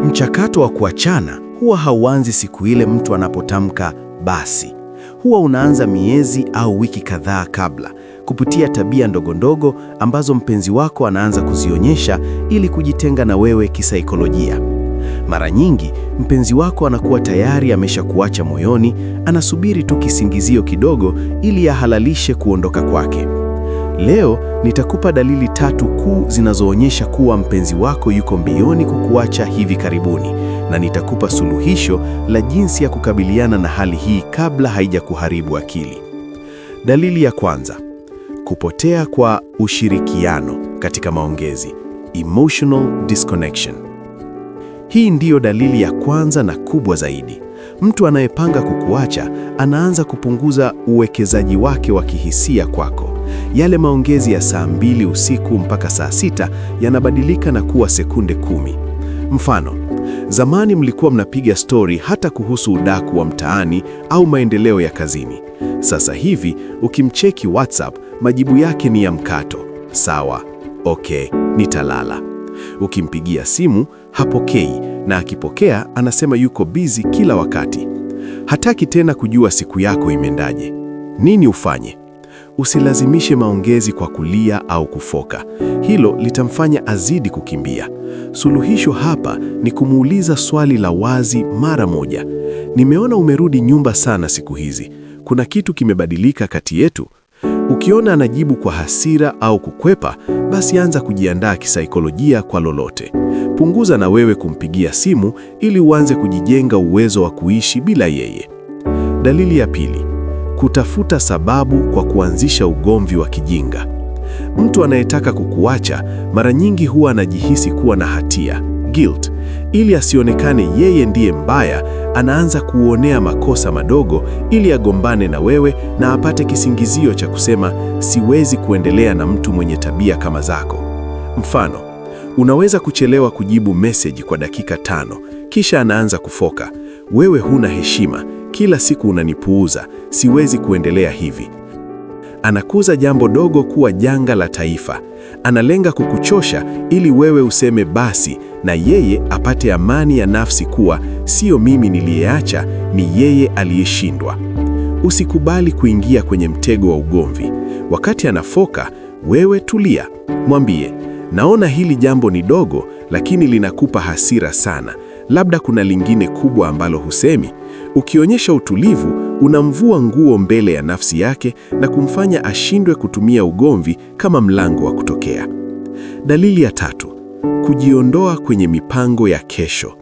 Mchakato wa kuachana huwa hauanzi siku ile mtu anapotamka basi. Huwa unaanza miezi au wiki kadhaa kabla, kupitia tabia ndogondogo ambazo mpenzi wako anaanza kuzionyesha ili kujitenga na wewe kisaikolojia. Mara nyingi mpenzi wako anakuwa tayari ameshakuacha moyoni, anasubiri tu kisingizio kidogo ili ahalalishe kuondoka kwake. Leo nitakupa dalili 3 kuu zinazoonyesha kuwa mpenzi wako yuko mbioni kukuacha hivi karibuni, na nitakupa suluhisho la jinsi ya kukabiliana na hali hii kabla haijakuharibu akili. Dalili ya kwanza: kupotea kwa ushirikiano katika maongezi, emotional disconnection. Hii ndiyo dalili ya kwanza na kubwa zaidi. Mtu anayepanga kukuacha anaanza kupunguza uwekezaji wake wa kihisia kwako. Yale maongezi ya saa 2 usiku mpaka saa 6 yanabadilika na kuwa sekunde 10. Mfano, zamani mlikuwa mnapiga stori hata kuhusu udaku wa mtaani au maendeleo ya kazini. Sasa hivi ukimcheki WhatsApp, majibu yake ni ya mkato: sawa, okay, nitalala. Ukimpigia simu hapokei, na akipokea anasema yuko busy kila wakati. Hataki tena kujua siku yako imeendaje. Nini ufanye? Usilazimishe maongezi kwa kulia au kufoka. Hilo litamfanya azidi kukimbia. Suluhisho hapa ni kumuuliza swali la wazi mara moja: nimeona umerudi nyumba sana siku hizi. Kuna kitu kimebadilika kati yetu? Ukiona anajibu kwa hasira au kukwepa, basi anza kujiandaa kisaikolojia kwa lolote. Punguza na wewe kumpigia simu ili uanze kujijenga uwezo wa kuishi bila yeye. Dalili ya pili: kutafuta sababu kwa kuanzisha ugomvi wa kijinga. Mtu anayetaka kukuacha mara nyingi huwa anajihisi kuwa na hatia, guilt. Ili asionekane yeye ndiye mbaya, anaanza kuonea makosa madogo ili agombane na wewe na apate kisingizio cha kusema siwezi kuendelea na mtu mwenye tabia kama zako. Mfano, unaweza kuchelewa kujibu message kwa dakika 5, kisha anaanza kufoka: wewe huna heshima, kila siku unanipuuza, siwezi kuendelea hivi. Anakuza jambo dogo kuwa janga la taifa. Analenga kukuchosha ili wewe useme basi, na yeye apate amani ya nafsi kuwa sio mimi niliyeacha, ni yeye aliyeshindwa. Usikubali kuingia kwenye mtego wa ugomvi. Wakati anafoka, wewe tulia. Mwambie, naona hili jambo ni dogo, lakini linakupa hasira sana. Labda kuna lingine kubwa ambalo husemi. Ukionyesha utulivu, unamvua nguo mbele ya nafsi yake na kumfanya ashindwe kutumia ugomvi kama mlango wa kutokea. Dalili ya 3: kujiondoa kwenye mipango ya kesho.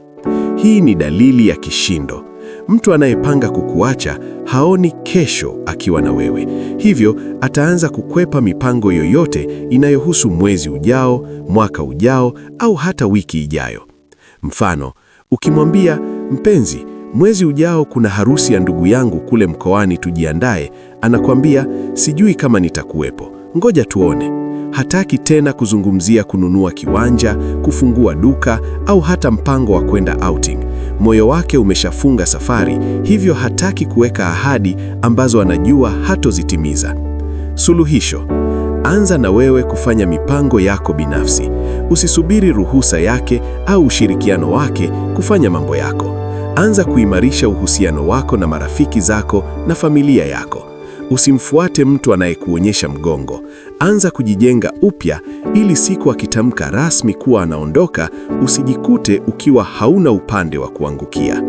Hii ni dalili ya kishindo. Mtu anayepanga kukuacha haoni kesho akiwa na wewe. Hivyo ataanza kukwepa mipango yoyote inayohusu mwezi ujao, mwaka ujao au hata wiki ijayo. Mfano, ukimwambia mpenzi, mwezi ujao kuna harusi ya ndugu yangu kule mkoani, tujiandae, anakwambia sijui kama nitakuwepo, ngoja tuone. Hataki tena kuzungumzia kununua kiwanja, kufungua duka au hata mpango wa kwenda outing. Moyo wake umeshafunga safari, hivyo hataki kuweka ahadi ambazo anajua hatozitimiza. Suluhisho: anza na wewe kufanya mipango yako binafsi. Usisubiri ruhusa yake au ushirikiano wake kufanya mambo yako. Anza kuimarisha uhusiano wako na marafiki zako na familia yako. Usimfuate mtu anayekuonyesha mgongo. Anza kujijenga upya ili siku akitamka rasmi kuwa anaondoka, usijikute ukiwa hauna upande wa kuangukia.